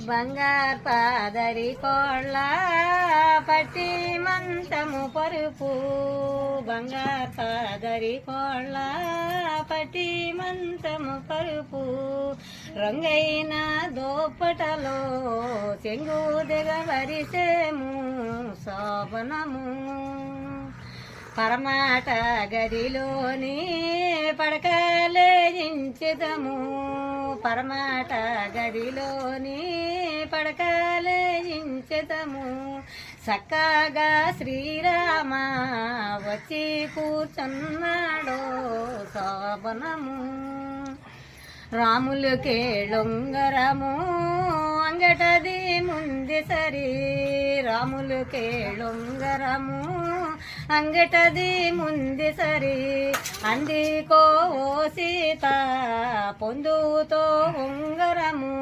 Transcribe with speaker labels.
Speaker 1: బంగారు పాదరి కోళ్ళ పట్టి మంతము పరుపు బంగారు పాదరి కోళ్ళ పట్టి మంతము పరుపు రంగైన దోపటలో చెంగు దిగవరిసేము శోభనము పరమాట గదిలోని పడకలేయించెదము పరమాట గదిలోని పడకలేయించెదము చక్కగా శ్రీరామ వచ్చి కూర్చున్నాడో శోభనము రాములు కేళొంగరము అంగటది ముంది సరి రాములు కేళొంగరము అంగటది ముంది సరి అందికో ఓ సీత పొందుతో ఉంగరము